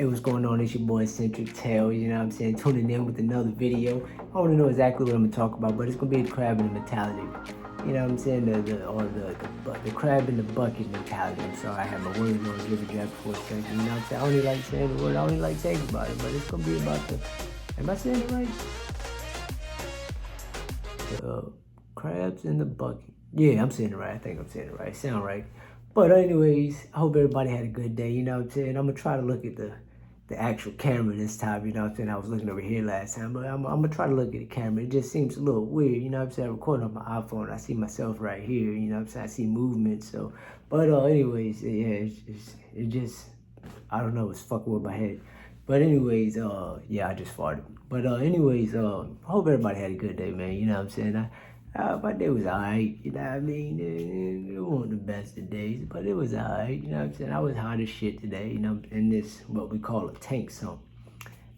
Hey, what's going on? It's your boy Centric Tail, you know what I'm saying? Tuning in with another video. I don't know exactly what I'm gonna talk about, but it's gonna be the crab in the mentality. You know what I'm saying? The crab in the bucket mentality. I'm sorry, I had my words on jibber jab for a second. You know what I'm saying? I only like saying the word, I only like saying about it, but it's gonna be about the, am I saying it right? The crabs in the bucket. Yeah, I'm saying it right. I think I'm saying it right. Sound right. But anyways, I hope everybody had a good day. You know what I'm saying? I'm gonna try to look at the actual camera this time. You know what I'm saying? I was looking over here last time, but I'm gonna try to look at the camera. It just seems a little weird. You know what I'm saying? I'm recording on my iPhone. I see myself right here. You know what I'm saying? I see movement. So, but anyways, yeah, it just, I don't know. It's fucking with my head. But anyways, yeah, I just farted. But anyways, I hope everybody had a good day, man. You know what I'm saying? My day was alright, you know what I mean? It wasn't the best of days, but it was alright, you know what I'm saying? I was hot as shit today, you know, in this, what we call a tank sump.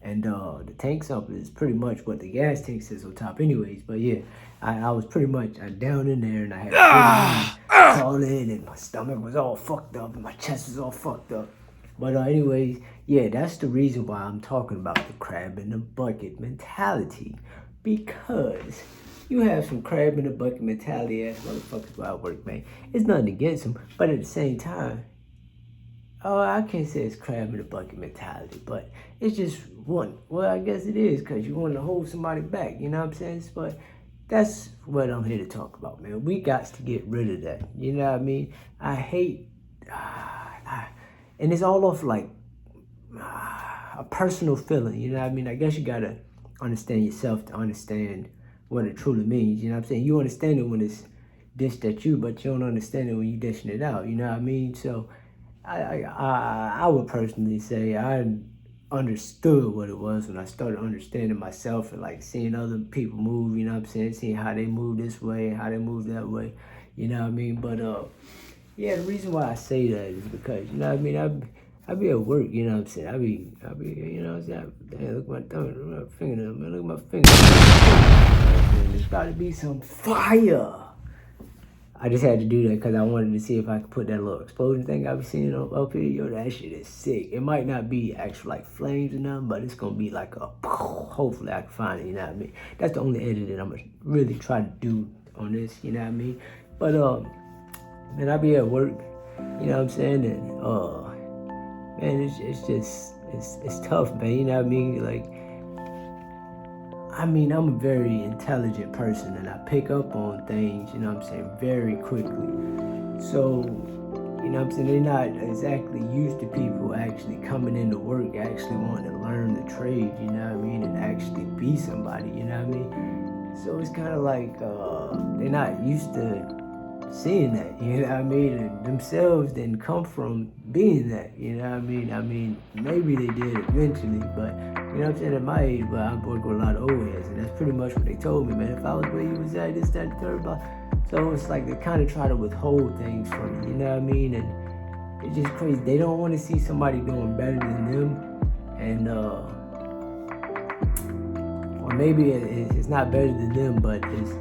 And the tank sump is pretty much what the gas tank sits on top anyways. But yeah, I was pretty much down in there and I had crawling and my stomach was all fucked up and my chest was all fucked up. But anyways, yeah, that's the reason why I'm talking about the crab in the bucket mentality. Because you have some crab in the bucket mentality ass motherfuckers where I work, man. It's nothing against them, but at the same time, I can't say it's crab in the bucket mentality, but it's just one. Well, I guess it is, because you want to hold somebody back, you know what I'm saying? But that's what I'm here to talk about, man. We got to get rid of that, you know what I mean? I hate, and it's all off like a personal feeling, you know what I mean? I guess you got to understand yourself to understand what it truly means, you know what I'm saying? You understand it when it's dished at you, but you don't understand it when you dishing it out, you know what I mean? So I would personally say I understood what it was when I started understanding myself and like seeing other people move, you know what I'm saying? Seeing how they move this way and how they move that way, you know what I mean? But yeah, the reason why I say that is because, you know what I mean? I be at work, you know what I'm saying? I be, you know what I'm saying? Damn, look at my thumb, look at my fingernail, man, look at my fingernail. There's got to be some fire. I just had to do that because I wanted to see if I could put that little explosion thing I was seeing up here. Yo, that shit is sick. It might not be actual like flames or nothing, but it's gonna be like a, hopefully I can find it, you know what I mean? That's the only edit that I'm gonna really try to do on this, you know what I mean? But man, I be at work, you know what I'm saying? And man, it's just, it's tough, man, you know what I mean? Like, I mean, I'm a very intelligent person and I pick up on things, you know what I'm saying, very quickly. So, you know what I'm saying, they're not exactly used to people actually coming into work, actually wanting to learn the trade, you know what I mean, and actually be somebody, you know what I mean? So it's kind of like they're not used to seeing that, you know what I mean? And themselves didn't come from being that, you know what I mean? I mean, maybe they did eventually, but you know what I'm saying, at my age, but I work with a lot of old heads, and that's pretty much what they told me, man. If I was where you was at, this, that, the third, blah. So it's like they kind of try to withhold things from me, you know what I mean? And it's just crazy. They don't want to see somebody doing better than them, and or maybe it's not better than them, but it's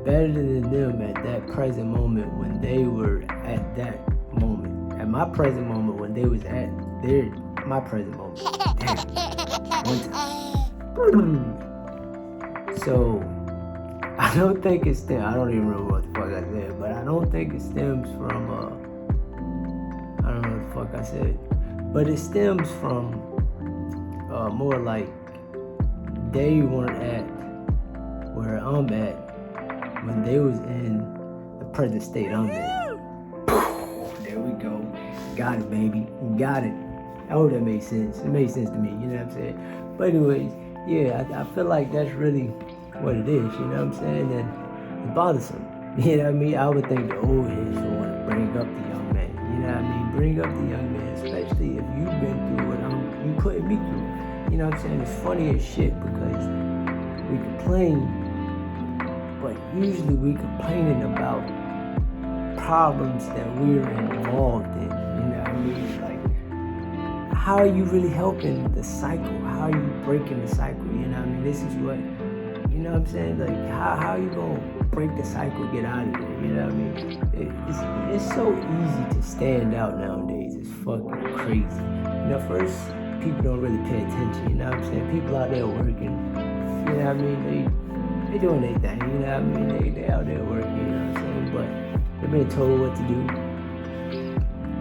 better than them at that present moment when they were at that moment. At my present moment when they was at my present moment. Damn. One time. So I don't think it stems. I don't even remember what the fuck I said, but I don't think it stems from I don't know what the fuck I said. But it stems from more like they weren't at where I'm at when they was in the present state I'm in. There we go. Got it, baby. Got it. I hope that made sense. It made sense to me, you know what I'm saying? But anyways, yeah, I feel like that's really what it is, you know what I'm saying? And it's bothersome. You know what I mean? I would think the old heads would want to bring up the young man. You know what I mean? Bring up the young man, especially if you've been through what you putting me through. You know what I'm saying? It's funny as shit because we complain, but usually we complaining about problems that we're involved in. You know what I mean? Like, how are you really helping the cycle? How are you breaking the cycle? You know what I mean? This is what, you know what I'm saying? Like, how are you going to break the cycle, get out of there? You know what I mean? It's so easy to stand out nowadays. It's fucking crazy. You know, first, people don't really pay attention, you know what I'm saying? People out there working, you know what I mean? They doing their thing, you know what I mean? They out there working, you know what I'm saying? But they've been told what to do.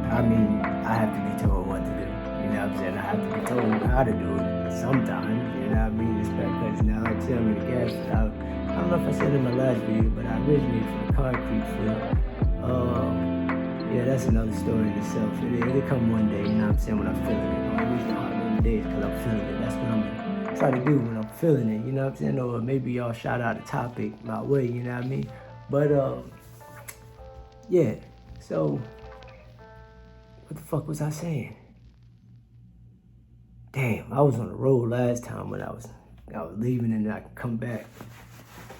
I mean, I have to be told what to do, you know what I'm saying? I have to be told how to do it sometimes, you know what I mean? Especially because now, like I said, I'm in the gas. I don't know if I said it in my last video, but I originated from the concrete field. Yeah, that's another story in itself. It'll come one day, you know what I'm saying, when I'm feeling it. The only reason I'm doing the day is because I'm feeling it. That's what I'm going to try to do when I'm feeling it, you know what I'm saying? Or maybe y'all shout out a topic my way, you know what I mean? But, yeah, so, what the fuck was I saying? Damn, I was on the road last time when I was leaving and I could come back.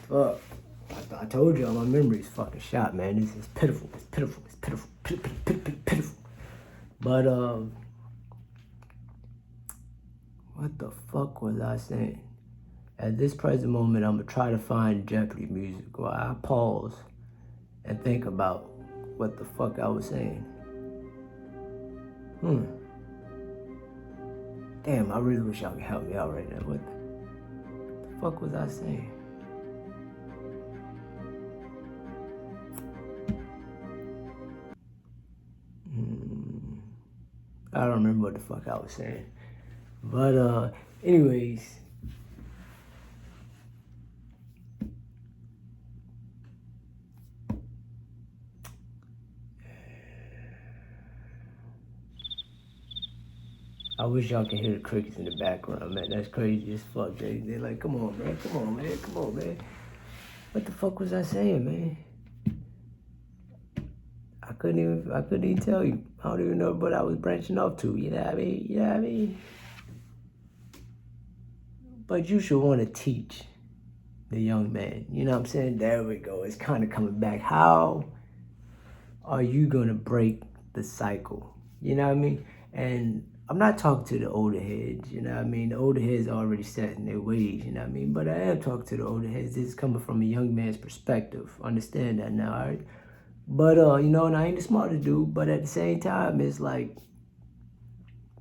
Fuck. I told y'all my memory is fucking shot, man. It's pitiful. It's pitiful. It's pitiful. Pitiful. But what the fuck was I saying? At this present moment, I'm gonna try to find Jeopardy music while I pause and think about what the fuck I was saying. Damn, I really wish y'all could help me out right now. What the fuck was I saying? I don't remember what the fuck I was saying. But anyways, I wish y'all could hear the crickets in the background, man. That's crazy as fuck. They're like, come on, man. What the fuck was I saying, man? I couldn't even tell you. I don't even know what I was branching off to, you know what I mean? But you should want to teach the young man, you know what I'm saying? There we go. It's kind of coming back. How are you going to break the cycle? You know what I mean? And I'm not talking to the older heads, you know what I mean? The older heads are already set in their ways, you know what I mean? But I am talking to the older heads. This is coming from a young man's perspective. Understand that now, all right? But, you know, and I ain't the smartest dude, but at the same time, it's like,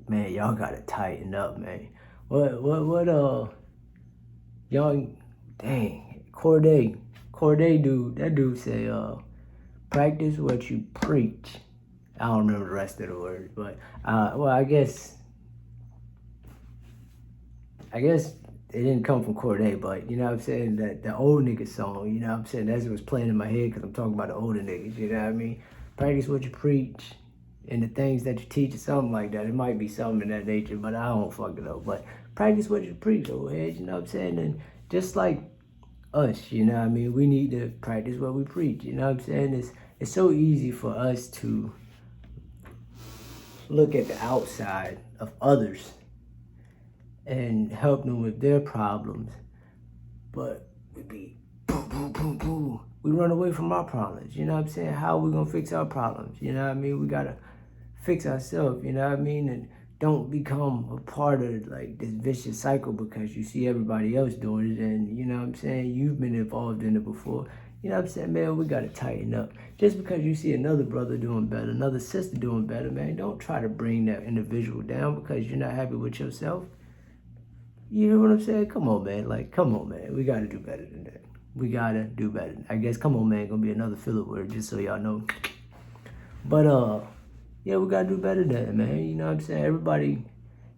man, y'all gotta tighten up, man. Young, dang, Corday dude, that dude say, practice what you preach. I don't remember the rest of the words, but, well, I guess it didn't come from Corday, but, you know what I'm saying, that the old nigga song, you know what I'm saying, that's what's playing in my head because I'm talking about the older niggas, you know what I mean? Practice what you preach and the things that you teach or something like that. It might be something in that nature, but I don't fuck it up. But practice what you preach, old heads, you know what I'm saying? And just like us, you know what I mean, we need to practice what we preach, you know what I'm saying? It's so easy for us to look at the outside of others and help them with their problems, but we run away from our problems, you know what I'm saying? How are we gonna fix our problems, you know what I mean? We gotta fix ourselves, you know what I mean? And don't become a part of like this vicious cycle because you see everybody else doing it and, you know what I'm saying, you've been involved in it before. You know what I'm saying, man, we gotta tighten up. Just because you see another brother doing better, another sister doing better, man, don't try to bring that individual down because you're not happy with yourself. You know what I'm saying? Come on, man. Like, come on, man. We gotta do better than that. We gotta do better. I guess come on, man, gonna be another filler word, just so y'all know. But, yeah, we gotta do better than that, man. You know what I'm saying? Everybody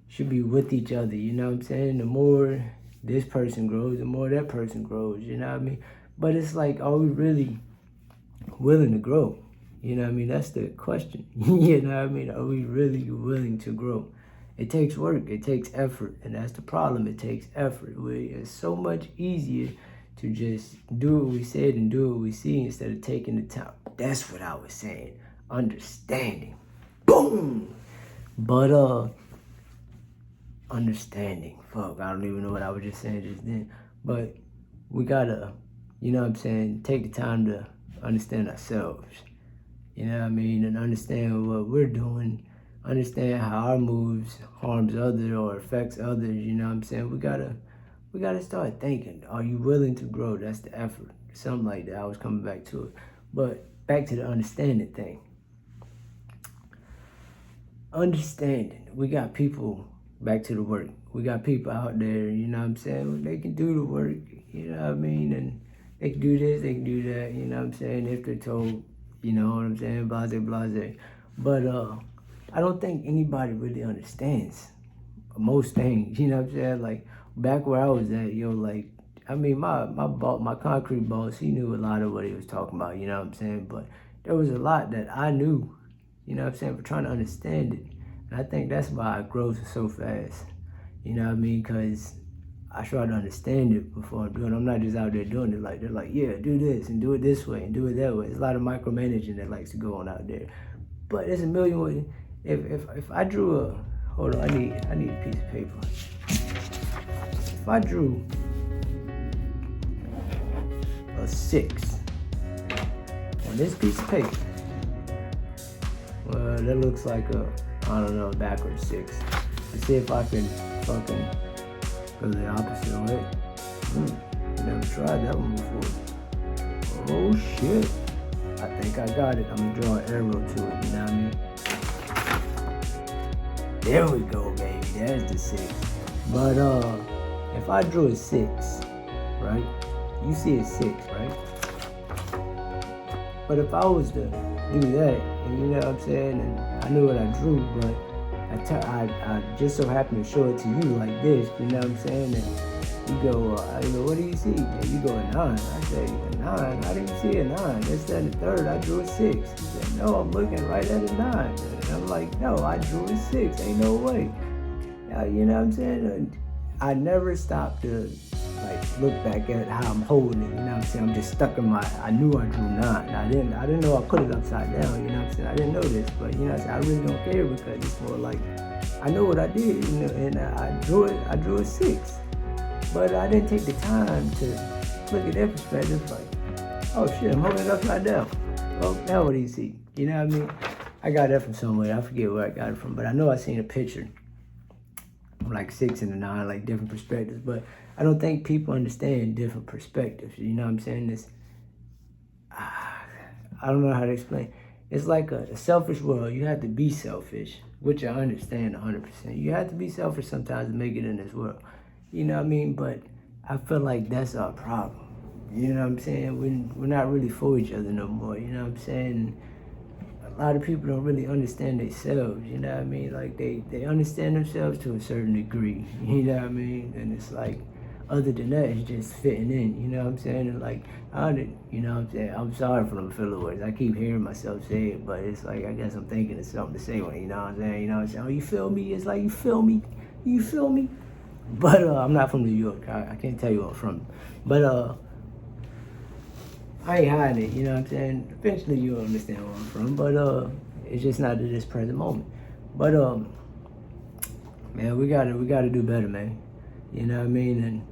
should be with each other, you know what I'm saying? The more this person grows, the more that person grows, you know what I mean? But it's like, are we really willing to grow? You know what I mean? That's the question. You know what I mean? Are we really willing to grow? It takes work, it takes effort, and that's the problem. It takes effort. It's so much easier to just do what we said and do what we see instead of taking the time. That's what I was saying. Understanding. Boom! But, understanding. Fuck, I don't even know what I was just saying just then. But we gotta, you know what I'm saying, take the time to understand ourselves. You know what I mean? And understand what we're doing. Understand how our moves harms others or affects others, you know what I'm saying? We gotta start thinking. Are you willing to grow? That's the effort. Something like that. I was coming back to it. But back to the understanding thing. Understanding. We got people back to the work. We got people out there, you know what I'm saying? They can do the work, you know what I mean? And they can do this, they can do that, you know what I'm saying? If they're told, you know what I'm saying? Blase, blase. But I don't think anybody really understands most things, you know what I'm saying? Like back where I was at, like, I mean, my concrete boss, he knew a lot of what he was talking about, you know what I'm saying? But there was a lot that I knew, you know what I'm saying, for trying to understand it. And I think that's why I grow so fast, you know what I mean? Because I try to understand it before I'm doing it. I'm not just out there doing it. Like, they're like, yeah, do this and do it this way and do it that way. There's a lot of micromanaging that likes to go on out there. But there's a million ways. If I drew hold on, I need a piece of paper. If I drew a 6 on this piece of paper, well, that looks like I don't know, backwards 6. Let's see if I can fucking go the opposite way. Never tried that one before. Oh shit. I think I got it. I'm gonna draw an arrow to it, you know what I mean? There we go, baby. There's the 6. But if I drew a 6, right? You see a 6, right? But if I was to do that, and you know what I'm saying, and I knew what I drew, but I just so happened to show it to you like this, you know what I'm saying? And you go, what do you see? And you go, a 9. I say, a 9? I didn't see a 9. That's that a third. I drew a 6. He said, no, I'm looking right at a 9. And I'm like, no, I drew a 6. Ain't no way. You know what I'm saying? And I never stopped to look back at how I'm holding it. You know what I'm saying? I'm just stuck in I knew I drew 9. I didn't know I put it upside down. You know what I'm saying? I didn't know this, but you know what I'm saying? I really don't care because it's more like I know what I did, you know, and I drew a 6. But I didn't take the time to look at that perspective, like, oh shit, I'm holding it upside down. Well, now what do you see? You know what I mean? I got that from somewhere. I forget where I got it from, but I know I seen a picture of like 6 and a 9, like different perspectives. But I don't think people understand different perspectives. You know what I'm saying? I don't know how to explain. It's like a selfish world. You have to be selfish, which I understand 100%. You have to be selfish sometimes to make it in this world. You know what I mean? But I feel like that's our problem. You know what I'm saying? We're not really for each other no more. You know what I'm saying? A lot of people don't really understand themselves. You know what I mean? Like they understand themselves to a certain degree. You know what I mean? And it's like, other than that, it's just fitting in. You know what I'm saying? And like, you know what I'm saying? I'm sorry for them filler words. I keep hearing myself say it, but it's like, I guess I'm thinking of something to say when, you know what I'm saying? You know what I'm saying? Oh, you feel me? It's like, you feel me? You feel me? But I'm not from New York. I can't tell you where I'm from. But I ain't hiding it, you know what I'm saying? Eventually you'll understand where I'm from, but it's just not at this present moment. But man, we gotta do better, man. You know what I mean? And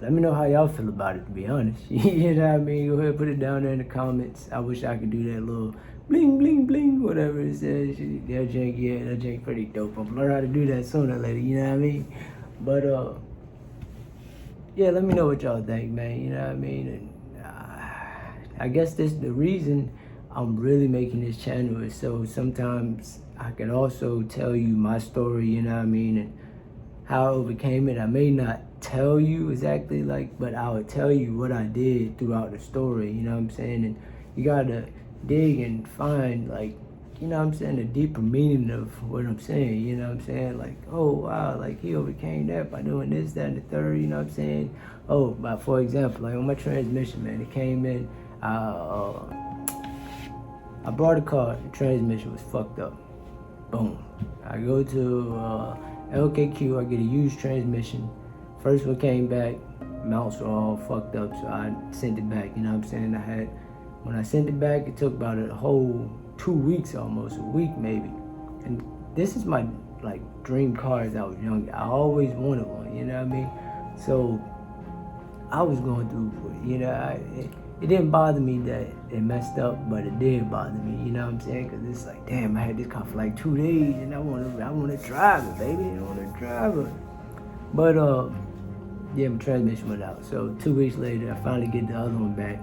let me know how y'all feel about it, to be honest. You know what I mean? Go ahead and put it down there in the comments. I wish I could do that little bling, bling, bling, whatever it says. That jank pretty dope. I'm learning how to do that sooner or later, you know what I mean? But, yeah, let me know what y'all think, man, you know what I mean? And I guess the reason I'm really making this channel is so sometimes I can also tell you my story, you know what I mean? And how I overcame it. I may not tell you exactly but I would tell you what I did throughout the story, you know what I'm saying? And you gotta dig and find you know what I'm saying, the deeper meaning of what I'm saying, you know what I'm saying? Like, oh wow, like he overcame that by doing this, that, and the third, you know what I'm saying? Oh, but for example, like on my transmission, man, it came in, I brought a car, the transmission was fucked up. Boom. I go to LKQ, I get a used transmission. First one came back, mounts were all fucked up, so I sent it back, you know what I'm saying? When I sent it back, it took about a whole 2 weeks almost, a week maybe. And this is my dream car as I was young. I always wanted one, you know what I mean? So I was going through, you know, it didn't bother me that it messed up, but it did bother me, you know what I'm saying? Because it's like, damn, I had this car for like 2 days and I want to drive it, baby. I want to drive it. But yeah, my transmission went out. So 2 weeks later, I finally get the other one back.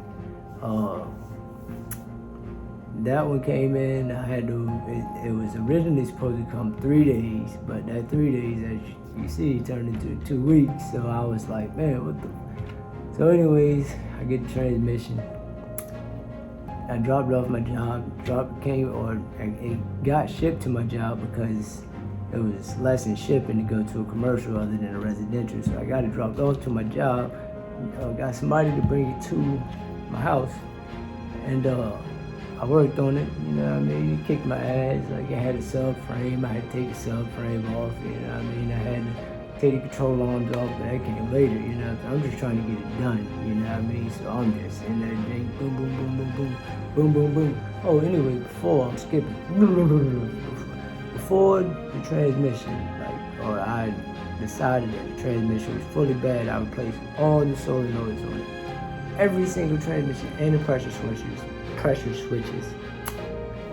That one came in. I had to. It was originally supposed to come 3 days, but that 3 days, as you see, turned into 2 weeks. So I was like, man, what the? So, anyways, I get the transmission. I dropped it off my job. It got shipped to my job because it was less than shipping to go to a commercial other than a residential. So I got it dropped off to my job. Got somebody to bring it to my house, and I worked on it. You know what I mean? It kicked my ass. Like, I had a subframe. I had to take the subframe off. You know what I mean? I had to take the control arms off, but that came later. You know, I'm just trying to get it done. You know what I mean? So I'm just in that thing, boom, boom, boom, boom, boom, boom, boom, boom. Oh, anyway, before I'm skipping. Before the transmission, or I decided that the transmission was fully bad, I replaced all the solenoids on it. Every single transmission and the pressure switches.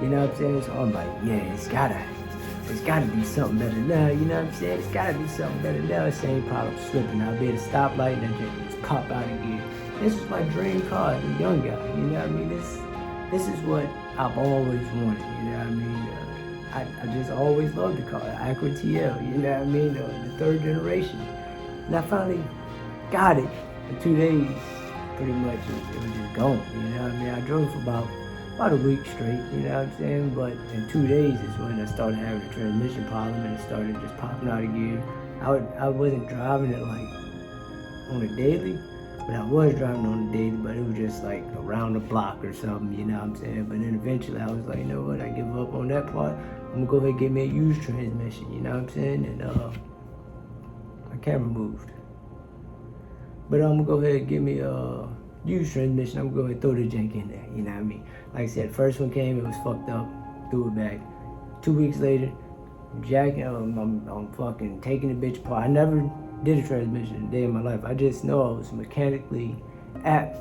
You know what I'm saying? So I'm like, yeah, it's gotta be something better now. You know what I'm saying? It's gotta be something better now. Same problem slipping. I'll be at a stoplight and I just pop out of gear. This is my dream car as a young guy. You know what I mean? This is what I've always wanted. You know what I mean? I just always loved the car, Acura TL, you know what I mean, the third generation. And I finally got it in 2 days, pretty much. It was just gone, you know what I mean. I drove for about a week straight, you know what I'm saying, but in 2 days is when I started having a transmission problem and it started just popping out of gear. I wasn't driving it like on a daily, but I was driving on a daily, but it was just like around the block or something, you know what I'm saying. But then eventually I was like, you know what, I give up on that part. I'm gonna go ahead and get me a used transmission, you know what I'm saying? And my camera moved. But I'm gonna go ahead and get me a used transmission. I'm gonna go ahead and throw the jank in there, you know what I mean? Like I said, first one came, it was fucked up, threw it back. 2 weeks later, I'm fucking taking the bitch apart. I never did a transmission a day in my life. I just know I was mechanically apt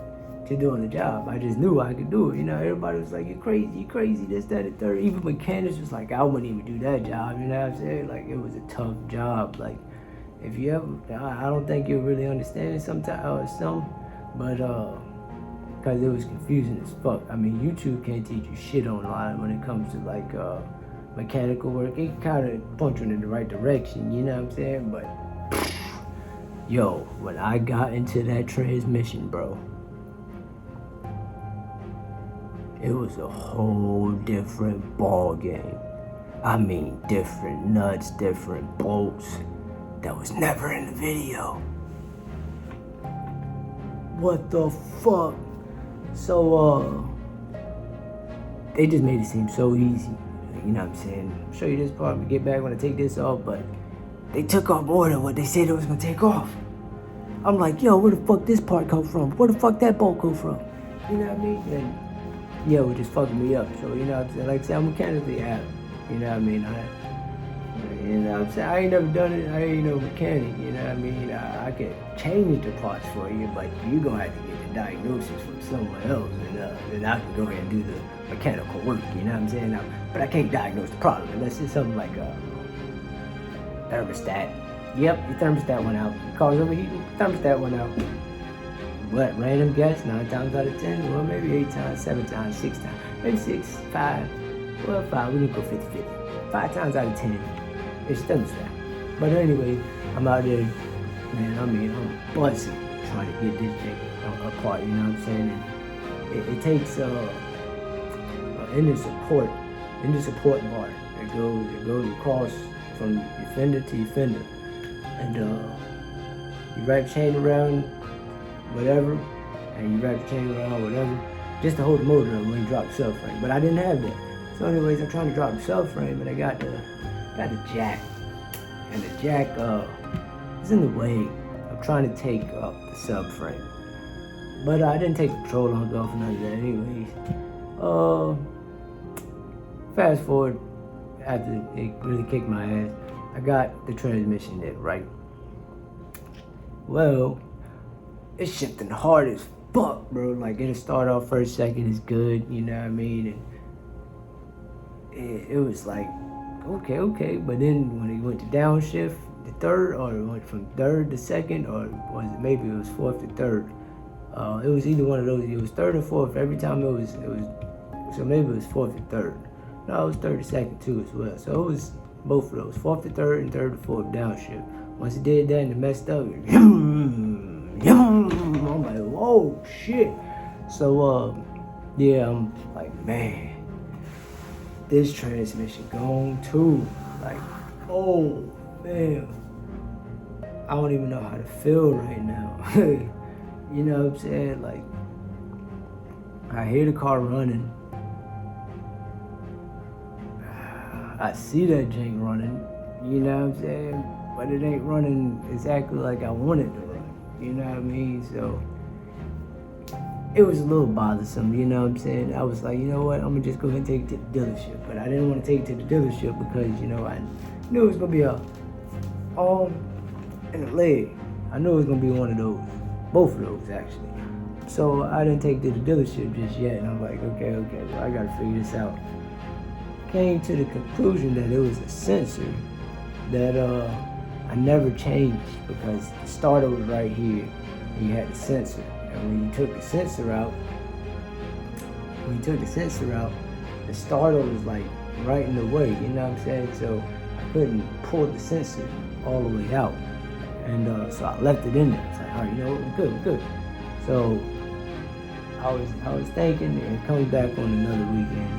to doing the job. I just knew I could do it. You know, everybody was like, you're crazy, this, that, and third. Even mechanics was like, I wouldn't even do that job. You know what I'm saying? Like, it was a tough job. Like, if you ever, I don't think you'll really understand it sometimes or some, but because it was confusing as fuck. I mean, YouTube can't teach you shit online when it comes to like mechanical work. It can kind of point you in the right direction. You know what I'm saying? But yo, when I got into that transmission, bro, it was a whole different ball game. I mean, different nuts, different bolts that was never in the video. What the fuck? So, they just made it seem so easy. You know what I'm saying? I'll show you this part, get back when I take this off, but they took off more than what they said it was gonna take off. I'm like, yo, where the fuck this part come from? Where the fuck that bolt come from? You know what I mean? And yeah, it was just fucking me up. So, you know what I'm saying? Like I said, I'm mechanically apt. You know what I mean? You know what I'm saying? I ain't never done it. I ain't no mechanic. You know what I mean? I can change the parts for you, but you're going to have to get the diagnosis from someone else. And then I can go ahead and do the mechanical work. You know what I'm saying? But I can't diagnose the problem unless it's something like a thermostat. Yep, your thermostat went out. It caused overheating. Thermostat went out. What? Random guess? 9 times out of 10? Well, maybe 8 times, 7 times, 6 times. Maybe 6, 5. Well, 5. We can go 50-50. 5 times out of 10. It's thermostat. But anyway, I'm out there, man. I mean, I'm buzzing trying to get this thing apart. You know what I'm saying? And it takes an inner support bar that goes across from your fender to your fender, and you wrap your chain around whatever, and you wrap your chain around whatever, just to hold the motor up when you drop the subframe. But I didn't have that. So anyways, I'm trying to drop the subframe, but I got the jack, and the jack is in the way of trying to take up the subframe. But I didn't take the control arms off and none of that anyways. Fast forward, after it really kicked my ass, I got the transmission in, right? Well, it's shifting hard as fuck, bro. Like, it'll start off first, second is good, you know what I mean? And it was like, okay. But then when it went to downshift, the third, or it went from third to second, or maybe it was fourth to third. It was either one of those. It was third or fourth. Every time it was So maybe it was fourth and third. No, it was third and second too as well. So it was both of those, fourth and third and third and fourth downshift. Once it did that and it messed up, I'm like, whoa, shit. So, yeah, I'm like, man, this transmission gone too. Like, oh, man. I don't even know how to feel right now. You know what I'm saying? Like, I hear the car running. I see that jank running. You know what I'm saying? But it ain't running exactly like I want it to run. You know what I mean? So it was a little bothersome, you know what I'm saying? I was like, you know what, I'm gonna just go ahead and take it to the dealership. But I didn't want to take it to the dealership because, you know, I knew it was gonna be a arm and a leg. I knew it was gonna be one of those, both of those actually. So I didn't take it to the dealership just yet. And I'm like, okay, well, I gotta figure this out. Came to the conclusion that it was a sensor that I never changed because the starter was right here and you had the sensor. And when you took the sensor out, the starter was like right in the way, you know what I'm saying? So I couldn't pull the sensor all the way out. And so I left it in there. It's like, all right, you know what, we're good. So I was thinking, and it comes back on another weekend.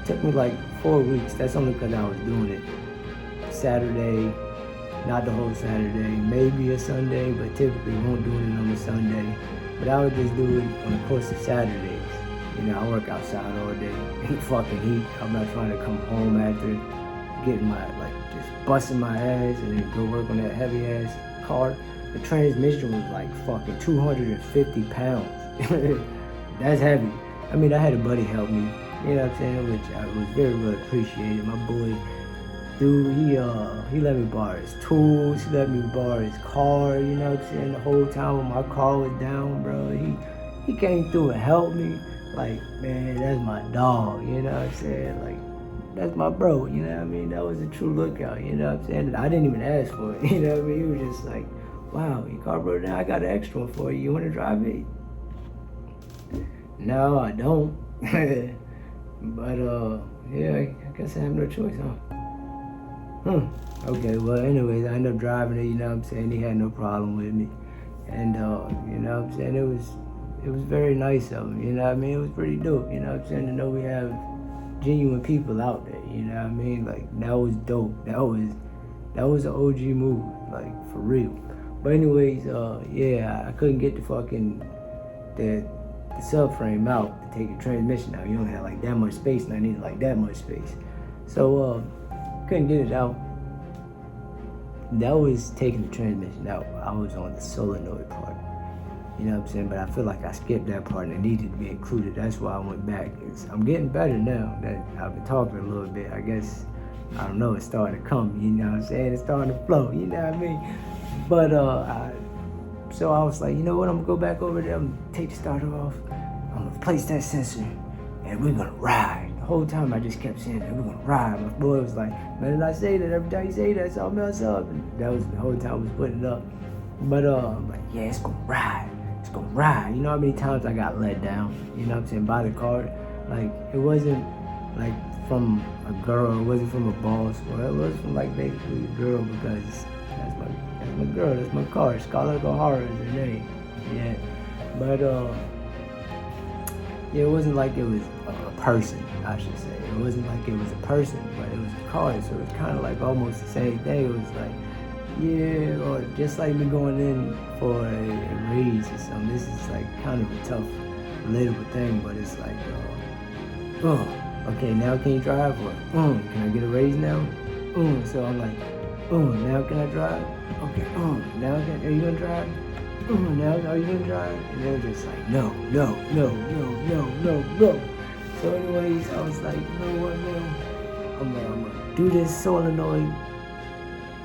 It took me like 4 weeks. That's only because I was doing it Saturday, not the whole Saturday, maybe a Sunday, but typically won't do it on a Sunday. But I would just do it on the course of Saturdays. You know, I work outside all day in the fucking heat. I'm not trying to come home after getting just busting my ass and then go work on that heavy ass car. The transmission was like fucking 250 pounds. That's heavy. I mean, I had a buddy help me, you know what I'm saying, which I was very well appreciated. My boy, dude, he let me borrow his tools, he let me borrow his car, you know what I'm saying, the whole time when my car was down, bro. He came through and helped me. Like, man, that's my dog, you know what I'm saying? Like, that's my bro, you know what I mean? That was a true lookout, you know what I'm saying? And I didn't even ask for it, you know what I mean? He was just like, wow, your car broke down, I got an extra one for you. You want to drive it? No, I don't. But, yeah, I guess I have no choice, huh? Okay, well, anyways, I ended up driving it, you know what I'm saying? He had no problem with me. And, you know what I'm saying? It was very nice of him, you know what I mean? It was pretty dope, you know what I'm saying? To know we have genuine people out there, you know what I mean? Like, that was dope. That was an OG move, like, for real. But anyways, yeah, I couldn't get the subframe out to take the transmission out. You don't have like that much space, and I needed like that much space. So, couldn't get it out. That was taking the transmission out. I was on the solenoid part. You know what I'm saying? But I feel like I skipped that part and it needed to be included. That's why I went back. I'm getting better now that I've been talking a little bit. I guess, I don't know, it's starting to come, you know what I'm saying? It's starting to flow, you know what I mean? But, so I was like, you know what, I'm gonna go back over there, I'm gonna take the starter off, I'm gonna replace that sensor, and we're gonna ride. The whole time I just kept saying that, we're gonna ride. My boy was like, man, did I say that? Every time you say that, it's all messed up. And that was the whole time I was putting it up. But, I'm like, yeah, it's gonna ride. It's gonna ride. You know how many times I got let down, you know what I'm saying, by the car? Like, it wasn't like from a girl, it wasn't from a boss, or it was from like basically a girl, because that's my girl, that's my car. Scarlett O'Hara is her name. Yeah. But yeah, it wasn't like it was a person, I should say. It wasn't like it was a person, but it was a car. So it was kind of like almost the same thing. It was like, yeah, or just like me going in for a raise or something. This is like kind of a tough, relatable thing, but it's like, okay, now can you drive? Or, can I get a raise now? So I'm like, now can I drive? Okay, now are you gonna drive? Now are you gonna drive? And they were just like, no. So anyways, I was like, you know what, man? I'm gonna do this solenoid.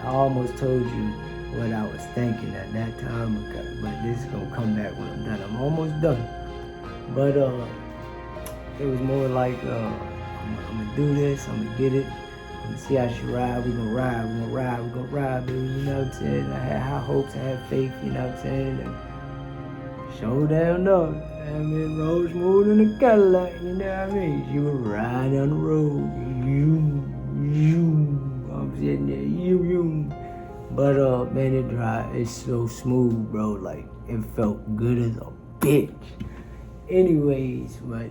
I almost told you what I was thinking at that time, but this is gonna come back when I'm done. I'm almost done. But it was more like, I'm gonna do this, I'm gonna get it. I'm gonna see how she ride, we're gonna ride, dude, you know what I'm saying? I had high hopes, I had faith, you know what I'm saying? And show down, no. I mean, road smooth in the Cadillac, you know what I mean? She would ride down the road, I'm sitting there, But man, it drive, it's so smooth, bro. Like, it felt good as a bitch. Anyways, what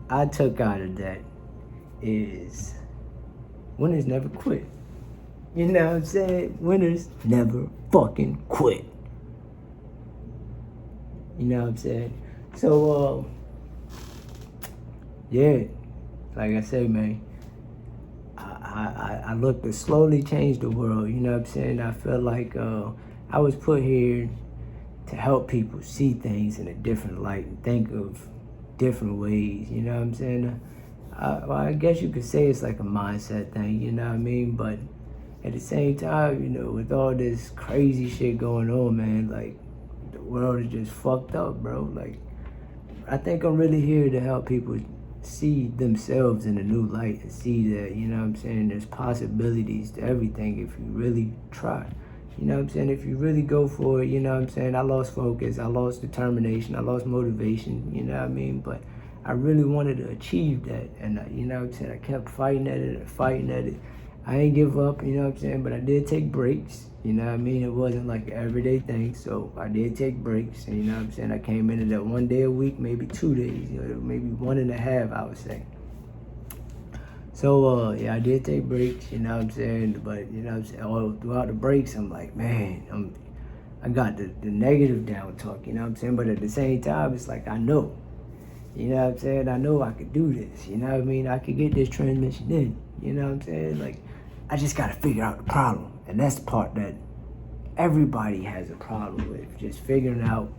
I took out of that is winners never quit. You know what I'm saying? Winners never fucking quit. You know what I'm saying? So, yeah, like I said, man, I look to slowly change the world. You know what I'm saying? I feel like I was put here to help people see things in a different light and think of different ways. You know what I'm saying? I guess you could say it's like a mindset thing. You know what I mean? But at the same time, you know, with all this crazy shit going on, man, like the world is just fucked up, bro. Like, I think I'm really here to help people see themselves in a new light and see that, you know what I'm saying, there's possibilities to everything if you really try. You know what I'm saying? If you really go for it, you know what I'm saying? I lost focus, I lost determination, I lost motivation, you know what I mean? But I really wanted to achieve that. And, you know what I'm saying? I kept fighting at it. I ain't give up, you know what I'm saying? But I did take breaks, you know what I mean? It wasn't like an everyday thing, so I did take breaks. And you know what I'm saying? I came into that 1 day a week, maybe 2 days, you know, maybe 1.5, I would say. So, yeah, I did take breaks, you know what I'm saying? But, you know what I'm saying? All throughout the breaks, I'm like, man, I got the negative down talk, you know what I'm saying? But at the same time, it's like, I know, you know what I'm saying? I know I could do this, you know what I mean? I could get this transmission in, you know what I'm saying? Like, I just got to figure out the problem. And that's the part that everybody has a problem with, just figuring out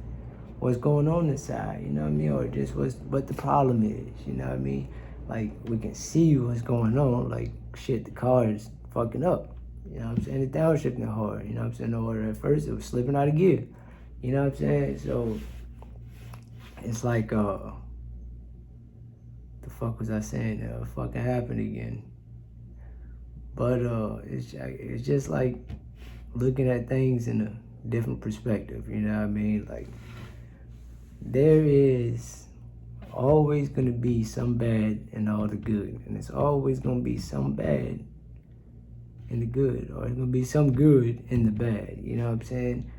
what's going on inside, you know what I mean? Or just what the problem is, you know what I mean? Like, we can see what's going on, like, shit, the car is fucking up, you know what I'm saying? The downshifting hard, you know what I'm saying? Or at first, it was slipping out of gear, you know what I'm saying? So, it's like, the fuck was I saying? Fucking happened again. But it's just like looking at things in a different perspective, you know what I mean? Like, there is always going to be some bad in all the good, and it's always going to be some bad in the good, or it's going to be some good in the bad, you know what I'm saying?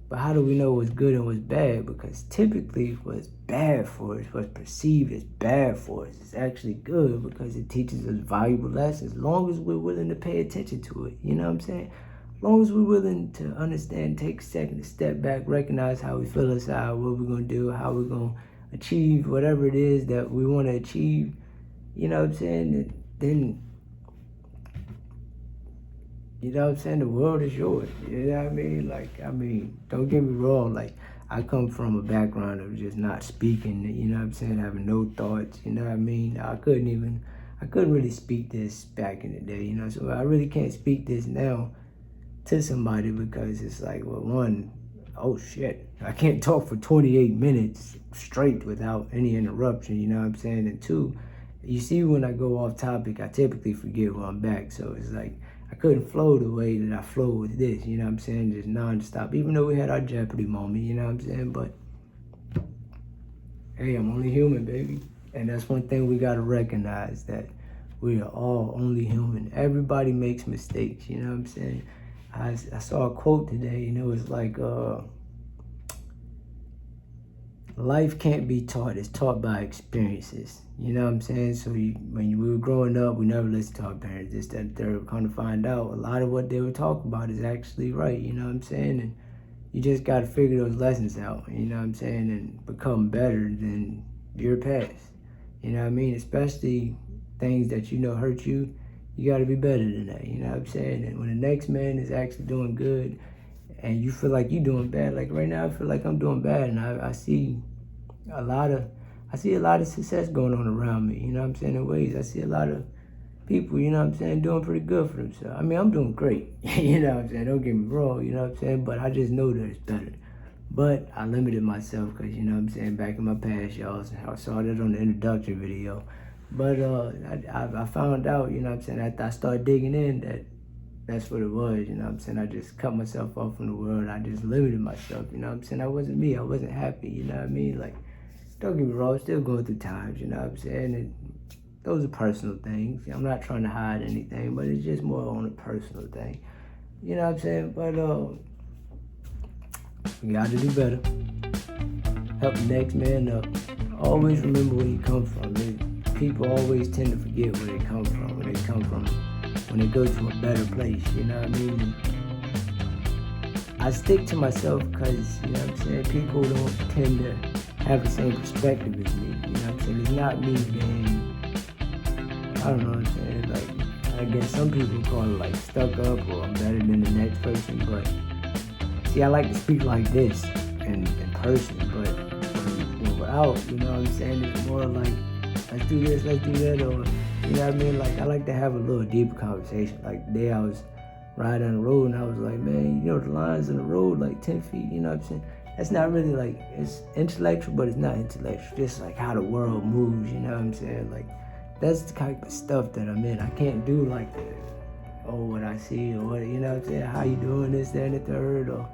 But how do we know what's good and what's bad? Because typically what's bad for us, what's perceived as bad for us, is actually good because it teaches us valuable lessons, as long as we're willing to pay attention to it, you know what I'm saying? As long as we're willing to understand, take a second to step back, recognize how we feel inside, what we're going to do, how we're going to achieve whatever it is that we want to achieve, you know what I'm saying? Then, you know what I'm saying? The world is yours. You know what I mean? Like, I mean, don't get me wrong. Like, I come from a background of just not speaking, you know what I'm saying? Having no thoughts, you know what I mean? I couldn't really speak this back in the day, you know? So I really can't speak this now to somebody because it's like, well, one, oh shit, I can't talk for 28 minutes straight without any interruption, you know what I'm saying? And two, you see, when I go off topic, I typically forget when I'm back. So it's like, I couldn't flow the way that I flow with this, you know what I'm saying? Just nonstop, even though we had our Jeopardy moment, you know what I'm saying? But hey, I'm only human, baby. And that's one thing we gotta recognize, that we are all only human. Everybody makes mistakes, you know what I'm saying? I saw a quote today, and it was like, life can't be taught, it's taught by experiences. You know what I'm saying? So when we were growing up, we never listened to our parents. This, that, third, kind of find out a lot of what they were talking about is actually right, you know what I'm saying? And you just got to figure those lessons out, you know what I'm saying? And become better than your past. You know what I mean? Especially things that you know hurt you, you got to be better than that, you know what I'm saying? And when the next man is actually doing good and you feel like you're doing bad, like right now I feel like I'm doing bad, and I see a lot of success going on around me, you know what I'm saying, in ways. I see a lot of people, you know what I'm saying, doing pretty good for themselves. I mean, I'm doing great, you know what I'm saying, don't get me wrong, you know what I'm saying, but I just know that it's better. But I limited myself because, you know what I'm saying, back in my past, y'all, I saw that on the introduction video. But I found out, you know what I'm saying, after I started digging in, that's what it was, you know what I'm saying? I just cut myself off from the world. I just limited myself, you know what I'm saying? I wasn't me. I wasn't happy, you know what I mean? Like, don't get me wrong, I'm still going through times, you know what I'm saying? And those are personal things. I'm not trying to hide anything, but it's just more on a personal thing. You know what I'm saying? But we got to do better. Help the next man up. Always remember where you come from. People always tend to forget where they come from. When they go to a better place. You know what I mean? I stick to myself because, you know what I'm saying, people don't tend to have the same perspective as me. You know what I'm saying? It's not me being, I don't know what I'm saying, like, I guess some people call it like stuck up or I'm better than the next person, but see, I like to speak like this in person, but when we're out, you know what I'm saying, it's more like, let's do this, let's do that, or, you know what I mean, like, I like to have a little deeper conversation. Like, the day I was riding on the road and I was like, man, you know, the lines in the road, like 10 feet, you know what I'm saying? That's not really like, it's intellectual, but it's not intellectual. Just like how the world moves, you know what I'm saying? Like, that's the type of stuff that I'm in. I can't do like the, what I see, or what, you know what I'm saying? How you doing, this, that, and the third, or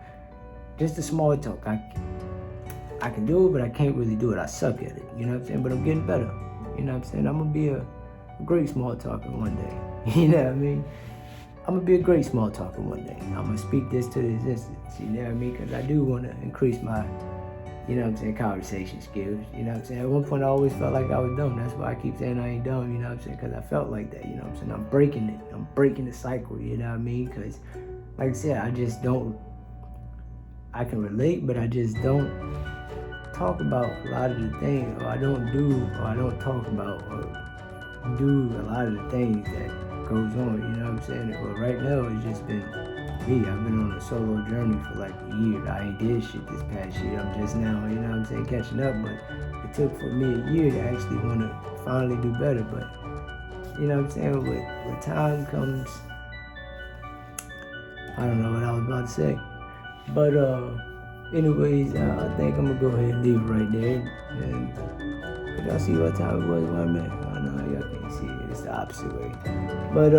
just the small talk. I can do it, but I can't really do it. I suck at it, you know what I'm saying? But I'm getting better, you know what I'm saying? I'm gonna be a great small talker one day, you know what I mean? I'm gonna be a great small talker one day. I'm gonna speak this to the existence, you know what I mean? Because I do want to increase my, you know what I'm saying, conversation skills, you know what I'm saying? At one point I always felt like I was dumb. That's why I keep saying I ain't dumb, you know what I'm saying? Because I felt like that, you know what I'm saying? I'm breaking it. I'm breaking the cycle, you know what I mean? Because, like I said, I just don't, I can relate, but I just don't talk about a lot of the things, or I don't talk about or do a lot of the things that goes on, you know what I'm saying? But right now, it's just been me. I've been on a solo journey for like a year. I ain't did shit this past year. I'm just now, you know what I'm saying, catching up. But it took for me a year to actually want to finally do better. But, you know what I'm saying, with time comes, I don't know what I was about to say. But anyways, I think I'm going to go ahead and leave it right there. And y'all see what time it was where I'm at? I know y'all can't see it. It's the opposite way. But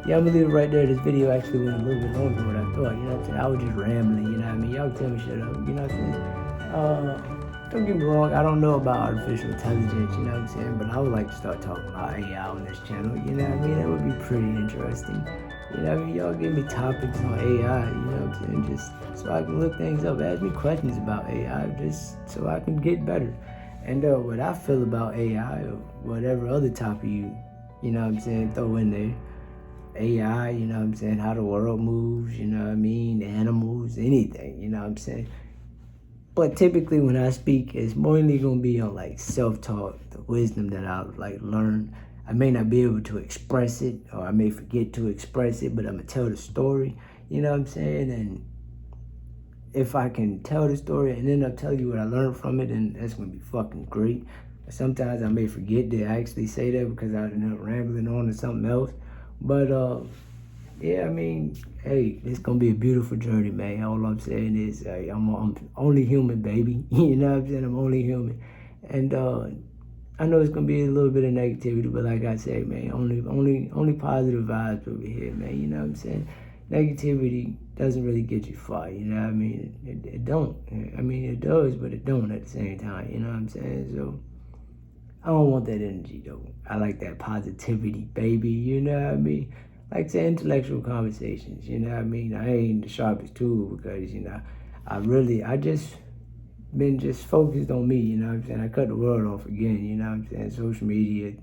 yeah, I'm gonna leave it right there. This video actually went a little bit longer than what I thought. You know what I'm saying? I was just rambling. You know what I mean? Y'all can tell me shut up. You know what I'm saying? Don't get me wrong. I don't know about artificial intelligence. You know what I'm saying? But I would like to start talking about AI on this channel. You know what I mean? That would be pretty interesting. You know what I mean? Y'all give me topics on AI. You know what I'm saying? Just so I can look things up. Ask me questions about AI, just so I can get better. And what I feel about AI or whatever other topic you know what I'm saying, throw in there. AI, you know what I'm saying, how the world moves, you know what I mean, animals, anything, you know what I'm saying. But typically when I speak, it's mainly going to be on like self-talk, the wisdom that I've like learned. I may not be able to express it, or I may forget to express it, but I'm going to tell the story, you know what I'm saying. And if I can tell the story and end up telling you what I learned from it, then that's going to be fucking great. But sometimes I may forget to actually say that because I end up rambling on to something else. But yeah, I mean, hey, it's gonna be a beautiful journey, man. All I'm saying is, I'm only human, baby. You know what I'm saying? I'm only human, and I know it's gonna be a little bit of negativity, but like I said, man, only positive vibes over here, man. You know what I'm saying? Negativity doesn't really get you far. You know what I mean? It don't. I mean, it does, but it don't at the same time. You know what I'm saying? So I don't want that energy though. I like that positivity, baby. You know what I mean? Like the intellectual conversations. You know what I mean? I ain't the sharpest tool because, you know, I just been just focused on me. You know what I'm saying? I cut the world off again. You know what I'm saying? Social media.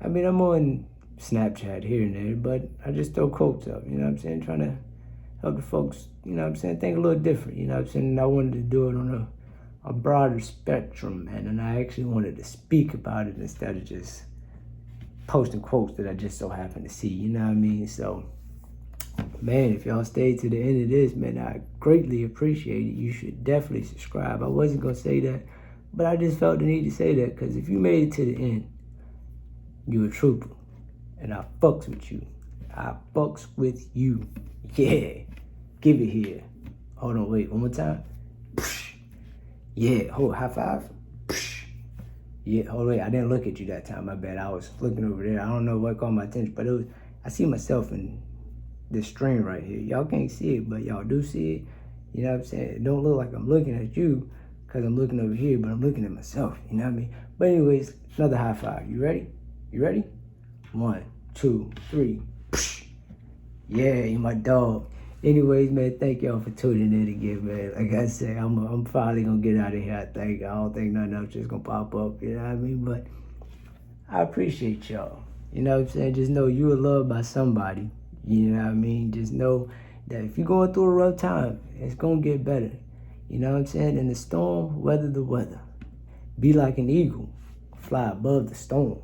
I mean, I'm on Snapchat here and there, but I just throw quotes up. You know what I'm saying? Trying to help the folks, you know what I'm saying, think a little different. You know what I'm saying? And I wanted to do it on a broader spectrum, man, and I actually wanted to speak about it instead of just posting quotes that I just so happen to see, you know what I mean? So, man, if y'all stayed to the end of this, man, I greatly appreciate it. You should definitely subscribe. I wasn't going to say that, but I just felt the need to say that because if you made it to the end, you a trooper, and I fucks with you. I fucks with you. Yeah, give it here. Hold on, wait, one more time. Yeah, high five. Yeah, hold on, wait, I didn't look at you that time, my bad. I was looking over there. I don't know what caught my attention, but I see myself in this stream right here. Y'all can't see it, but y'all do see it. You know what I'm saying? It don't look like I'm looking at you because I'm looking over here, but I'm looking at myself, you know what I mean? But anyways, another high five. You ready? You ready? 1, 2, 3. Yeah, you my dog. Anyways, man, thank y'all for tuning in again, man. Like I said, I'm finally gonna get out of here. I don't think nothing else is gonna pop up, you know what I mean? But I appreciate y'all. You know what I'm saying? Just know you are loved by somebody. You know what I mean? Just know that if you're going through a rough time, it's gonna get better. You know what I'm saying? In the storm, weather the weather. Be like an eagle. Fly above the storm.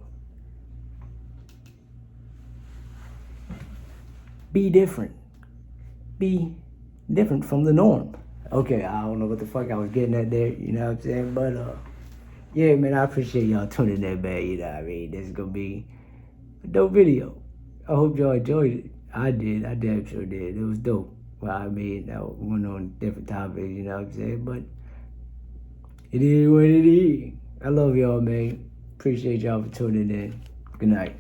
Be different. Be different from the norm. Okay, I don't know what the fuck I was getting at there, you know what I'm saying? But yeah, man, I appreciate y'all tuning in, man. You know what I mean? This is gonna be a dope video. I hope y'all enjoyed it. I did. I damn sure did. It was dope. Well, I mean, I went on different topics, you know what I'm saying? But it is what it is. I love y'all, man. Appreciate y'all for tuning in. Good night.